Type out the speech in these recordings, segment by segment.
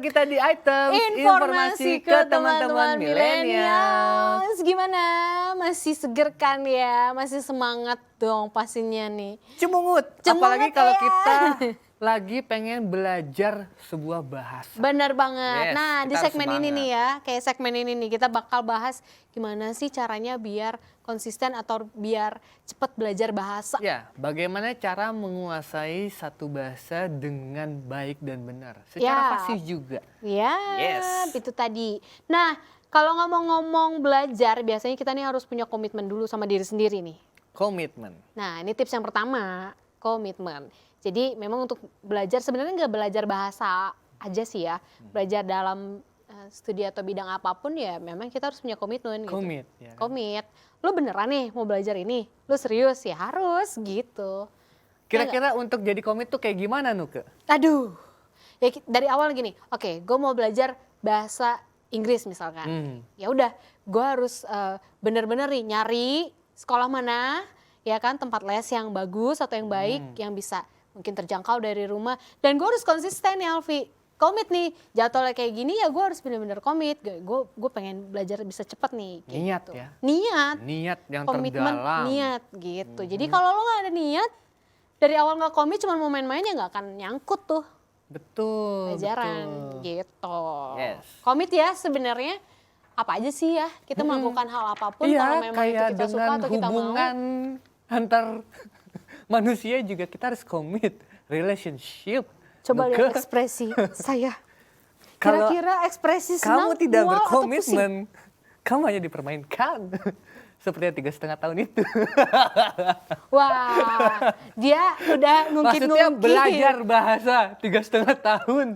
kita di items Informasi ke teman-teman milenials. Gimana? Masih seger kan ya? Masih semangat dong pastinya nih. Cemungut, Cemungut apalagi kalau ya. kita lagi pengen belajar sebuah bahasa. Bener banget. Yes, Nah, di kita harus segmen ini semangat. nih ya, kayak segmen ini nih kita bakal bahas gimana sih caranya biar konsisten atau biar cepat belajar bahasa. Ya, bagaimana cara menguasai satu bahasa dengan baik dan benar, secara Ya. fasih juga. Ya, Yes. itu tadi. Nah, kalau ngomong-ngomong belajar, biasanya kita nih harus punya komitmen dulu sama diri sendiri nih. Komitmen. Nah, ini tips yang pertama, komitmen. Jadi memang untuk belajar sebenarnya nggak belajar bahasa aja sih ya. Belajar dalam studi atau bidang apapun ya memang kita harus punya komitmen gitu. Komit. Ya kan? Komit. Lu beneran nih mau belajar ini? Lu serius? Ya harus gitu. Kira-kira untuk jadi komit tuh kayak gimana Nuke? Aduh. Ya dari awal gini, oke, gue mau belajar bahasa Inggris misalkan. Ya udah, gue harus bener-bener nih nyari sekolah mana, ya kan, tempat les yang bagus atau yang baik, yang bisa mungkin terjangkau dari rumah. Dan gue harus konsisten ya Alfi. Komit nih, jadwalnya kayak gini ya gue harus bener-bener komit. Gue pengen belajar bisa cepet nih. Gitu. Niat ya. Niat. Niat yang Komitmen, terdalam. niat gitu. Jadi kalau lo gak ada niat, dari awal gak komit cuma mau main-main ya gak akan nyangkut tuh. Betul. Pelajaran betul. gitu. Yes. Komit ya sebenarnya apa aja sih ya kita melakukan hal apapun kalau memang itu kayak kita suka dengan atau kita mau. hubungan antar manusia juga kita harus komit. Relationship. Coba Nuke, lihat ekspresi saya. Kalau Kira-kira ekspresi senang, kamu tidak mual, atau pusing? berkomitmen, kamu hanya dipermainkan. Seperti yang 3,5 tahun itu. Wah, dia udah Maksudnya ngungkit-ngungkit. belajar bahasa 3,5 tahun.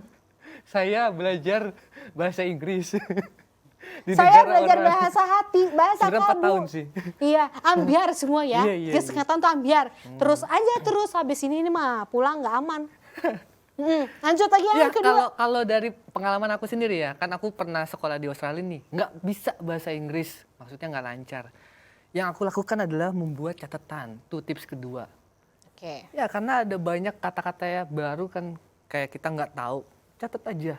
Saya belajar bahasa Inggris. Di Saya negara belajar orang. bahasa hati, bahasa Sebenarnya 4 kamu. tahun sih. Iya, ambiar semua ya. Iya. 3,5 tahun tuh ambiar. Terus aja terus habis ini mah pulang nggak aman. Lanjut lagi yang Ya, kedua. kalau dari pengalaman aku sendiri ya, kan aku pernah sekolah di Australia nih, nggak bisa bahasa Inggris, maksudnya nggak lancar. Yang aku lakukan adalah membuat catatan, tuh tips kedua. Oke. Ya karena ada banyak kata-kata ya baru kan kayak kita nggak tahu, catat aja.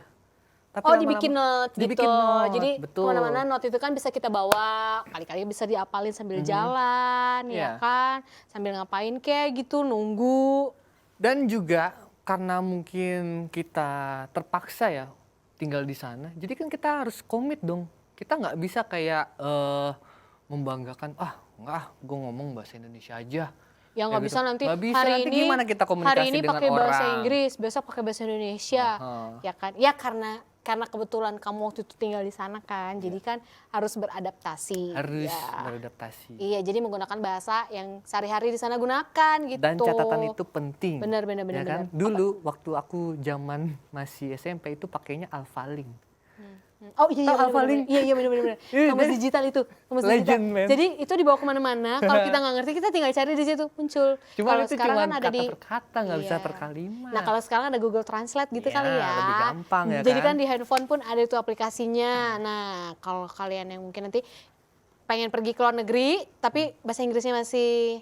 Tapi Oh, lama-lama- dibikin note gitu. dibikin note, Jadi betul. kemana-mana note itu kan bisa kita bawa, kali-kali bisa diapalin sambil jalan, ya Iya. kan? Sambil ngapain kayak gitu, nunggu. Dan juga karena mungkin kita terpaksa ya tinggal di sana, jadi kan kita harus komit dong. Kita nggak bisa kayak membanggakan, nggak, gue ngomong bahasa Indonesia aja. Ya nggak gitu. bisa nanti Nggak bisa, hari nanti ini gimana kita komunikasi hari ini dengan pakai bahasa orang? Inggris, besok pakai bahasa Indonesia. Ya kan? Ya karena kebetulan kamu waktu itu tinggal di sana kan, jadi kan harus beradaptasi. Harus Ya. beradaptasi. Iya, jadi menggunakan bahasa yang sehari-hari di sana gunakan gitu. Dan catatan itu penting. Benar. Ya kan? Dulu waktu aku zaman masih SMP itu pakainya Alphalink. Oh iya, Tahu bener, Alphalink? bener. Iya benar. Iya, Kamus deh. digital itu, kamus Legend, digital. man. Jadi itu dibawa kemana-mana. Kalau kita nggak ngerti, kita tinggal cari di situ muncul. Cuma Kalau itu sekarang cuma kan ada kata di per kata, nggak bisa Iya. per kalimat. Nah kalau sekarang ada Google Translate gitu Iya, kali ya. lebih gampang ya Jadi kan kan? di handphone pun ada itu aplikasinya. Nah kalau kalian yang mungkin nanti pengen pergi ke luar negeri, tapi bahasa Inggrisnya masih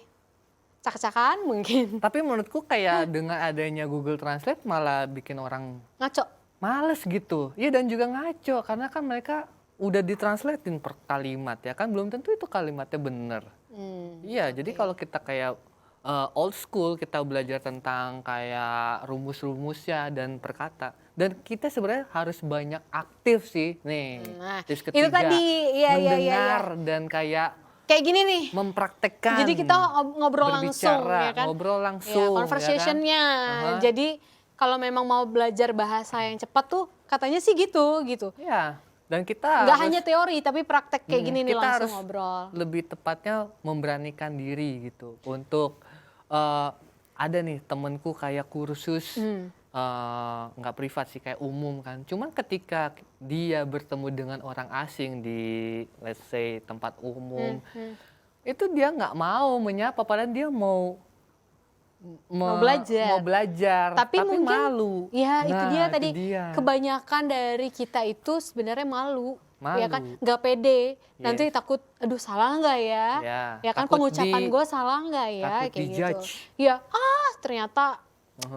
cak-cakan mungkin. Tapi menurutku kayak dengan adanya Google Translate malah bikin orang Ngaco. males gitu. Iya dan juga ngaco karena kan mereka udah ditranslatein per kalimat ya kan belum tentu itu kalimatnya bener. Iya jadi kalau kita kayak old school kita belajar tentang kayak rumus-rumusnya dan perkata dan kita sebenarnya harus banyak aktif sih nih. Nah, Tips itu ketiga tadi, iya. mendengar dan kayak Kayak gini nih. mempraktekkan. Jadi kita ngobrol langsung berbicara, ya kan. ngobrol langsung, Ya, conversationnya. ya kan? Jadi kalau memang mau belajar bahasa yang cepat tuh katanya sih gitu. Ya, dan kita Nggak harus hanya teori tapi praktek kayak gini nih kita langsung harus ngobrol. lebih tepatnya memberanikan diri gitu untuk ada nih temenku kayak kursus nggak privat sih kayak umum kan. Cuman ketika dia bertemu dengan orang asing di let's say tempat umum itu dia nggak mau menyapa padahal dia mau belajar Tapi mungkin malu. ya itu Nah, dia tadi dia. kebanyakan dari kita itu sebenarnya malu. Ya kan, Malu. nggak pede. Nanti Yes. takut, aduh salah nggak ya? Ya kan takut pengucapan gue salah nggak ya? takut Kayak dijudge. gitu. Ya, ternyata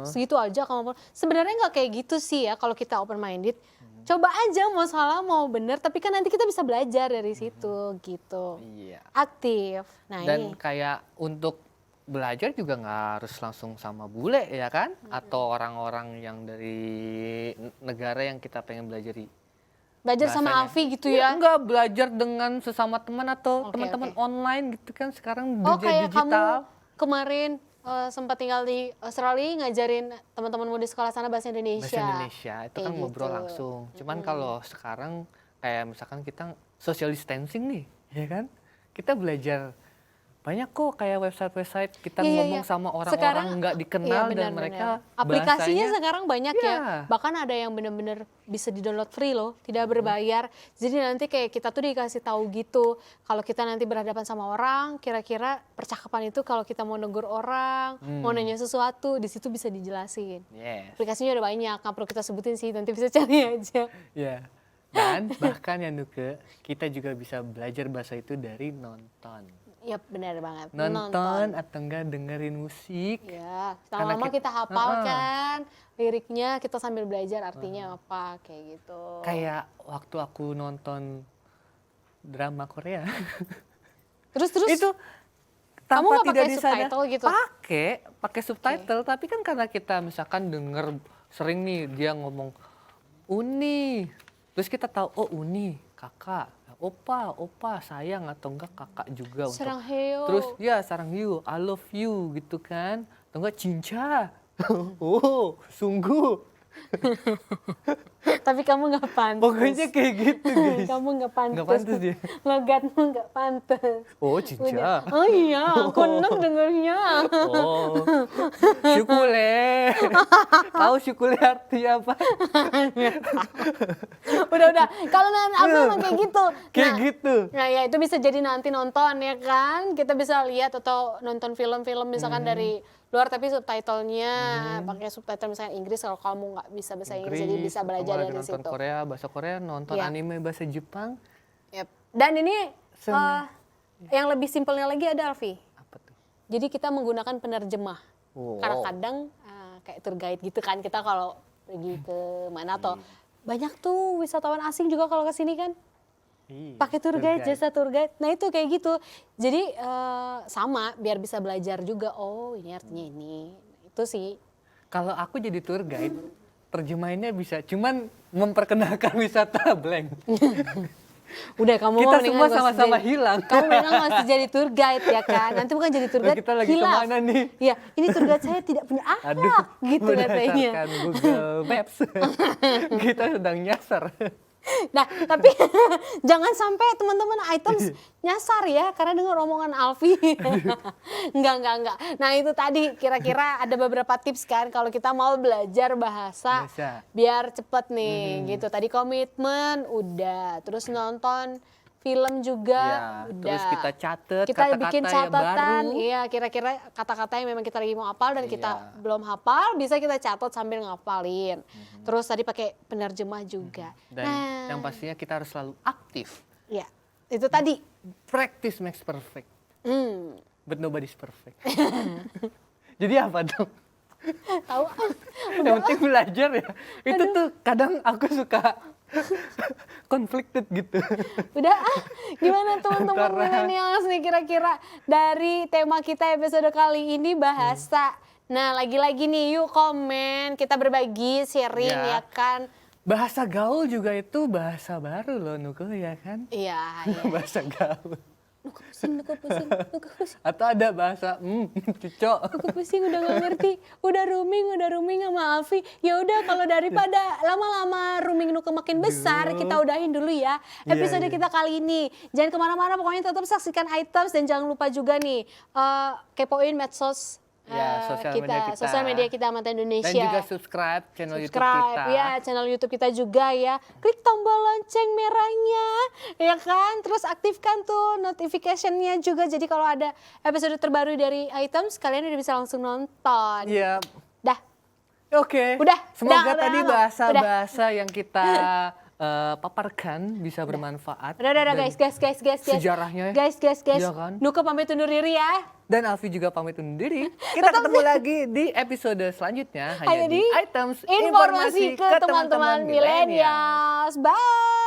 segitu aja kamu. Sebenarnya nggak kayak gitu sih ya kalau kita open minded. Coba aja mau salah mau bener, tapi kan nanti kita bisa belajar dari situ gitu. Iya. Aktif. Nah Dan ini. kayak untuk belajar juga nggak harus langsung sama bule ya kan? Atau orang-orang yang dari negara yang kita pengen belajar Belajar sama bahasanya. Alfi gitu Iya, ya. enggak belajar dengan sesama teman atau Oke, teman-teman oke. online gitu kan sekarang Oh dunia kayak kamu digital. kemarin sempat tinggal di Australia ngajarin teman-temanmu di sekolah sana bahasa Indonesia. Bahasa Indonesia itu Kayak kan ngobrol gitu. langsung. Cuman kalau sekarang kayak misalkan kita social distancing nih, ya kan? Kita belajar banyak kok kayak website-website kita Iya, iya, ngomong iya. sama Sekarang, orang-orang nggak iya, dikenal dan benar, mereka benar. Aplikasinya bahasanya sekarang banyak ya. Iya. Bahkan ada yang benar-benar bisa di-download free loh, tidak berbayar. Jadi nanti kayak kita tuh dikasih tahu gitu. Kalau kita nanti berhadapan sama orang, kira-kira percakapan itu kalau kita mau negur orang, mau nanya sesuatu, di situ bisa dijelasin. Yes. Aplikasinya ada banyak, nggak perlu kita sebutin sih, nanti bisa cari aja. Ya. Dan bahkan ya Nuke, kita juga bisa belajar bahasa itu dari nonton. Iya benar banget. Nonton atau enggak dengerin musik. Ya, Karena lama-lama kita kita- hafal kan liriknya, kita sambil belajar artinya apa kayak gitu. Kayak waktu aku nonton drama Korea. Terus itu kamu tanpa nggak tidak pakai disadar subtitle gitu? pakai subtitle, tapi kan karena kita misalkan denger sering nih dia ngomong Uni, terus kita tahu oh Uni kakak, opa sayang atau enggak kakak juga untuk Sarangheo. terus ya Sarangheo, I love you gitu kan, atau enggak cinca. Oh sungguh, Tapi kamu nggak pantas. pokoknya kayak gitu guys. Kamu nggak pantas. Nggak pantas dia. Logatmu nggak pantas. Oh Udah. cinca. Oh iya, aku enak dengernya. Oh, syukule. Tahu syukule artinya apa? Udah. Kalau nanti aku emang kayak gitu. Kayak Nah, gitu. Nah ya itu bisa jadi nanti nonton ya kan. Kita bisa lihat atau nonton film-film misalkan dari luar tapi subtitlenya pakai subtitle misalnya Inggris kalau kamu nggak bisa bahasa Inggris, jadi bisa belajar kalau dari nonton situ. Korea, bahasa Korea, nonton Iya. anime bahasa Jepang. Yep. Dan ini Sama. yang lebih simpelnya lagi ada Alfi. Apa tuh? Jadi kita menggunakan penerjemah. Wow. Karena kadang kayak tour guide gitu kan kita kalau pergi ke mana atau banyak tuh wisatawan asing juga kalau ke sini kan Iya, pakai tour guide, jasa tour guide. Nah itu kayak gitu. Jadi sama biar bisa belajar juga. Oh ini artinya ini. Itu sih. Kalau aku jadi tour guide, terjemahinnya bisa, cuman memperkenalkan wisata blank. Udah kamu Kita mendingan semua nggak usah sama-sama jadi- hilang. Kamu mendingan nggak usah jadi tour guide ya kan. Nanti bukan jadi tour Loh, guide. kita lagi hilaf. kemana nih? Iya, ini tour guide saya tidak punya akhlak. Aduh, Gitu katanya. berdasarkan Google Maps, kita sedang nyasar. Nah, tapi jangan sampai teman-teman items nyasar ya karena dengar omongan Alfi. Enggak. Nah, itu tadi kira-kira ada beberapa tips kan kalau kita mau belajar bahasa Bahasa. biar cepet nih gitu. Tadi komitmen udah, terus nonton film juga Ya, udah. terus kita catet Kita kata-kata bikin yang catatan, baru. iya kira-kira kata-kata yang memang kita lagi mau hafal dan kita Iya. belum hafal bisa kita catat sambil ngapalin. Terus tadi pakai penerjemah juga. Dan yang pastinya kita harus selalu aktif. Ya, itu tadi. Practice makes perfect, Hmm, but nobody's perfect. Jadi apa dong? tahu? Yang penting belajar ya. Itu tuh kadang aku suka conflicted gitu. Udah gimana teman-teman Antara- millennials nih kira-kira dari tema kita episode kali ini bahasa. Nah, lagi-lagi nih yuk komen, kita berbagi, sharing Ya. ya kan. Bahasa gaul juga itu bahasa baru loh Nuko ya kan? Iya, Bahasa gaul. Nuka pusing. Atau ada bahasa cocok. Aku pusing udah gak ngerti, udah rooming sama Alfi. Ya udah kalau daripada lama-lama rooming Nuka makin besar, kita udahin dulu ya episode Iya. kita kali ini. Jangan kemana-mana, pokoknya tetap saksikan items dan jangan lupa juga nih kepoin medsos Ya, sosial media kita Mata Indonesia. Dan juga subscribe channel YouTube Subscribe kita. ya channel YouTube kita juga ya. Klik tombol lonceng merahnya ya kan. Terus aktifkan tuh notification-nya juga. Jadi kalau ada episode terbaru dari items kalian udah bisa langsung nonton. Iya. Dah. Oke. Udah, Semoga udah tadi lama. bahasa-bahasa yang kita paparkan bisa bermanfaat. Udah dan guys. Sejarahnya. Guys. Iya kan? Nuka pamit undur diri ya. Dan Alfi juga pamit undur diri. Kita ketemu lagi di episode selanjutnya hanya di Items Informasi ke teman-teman milenials. Bye.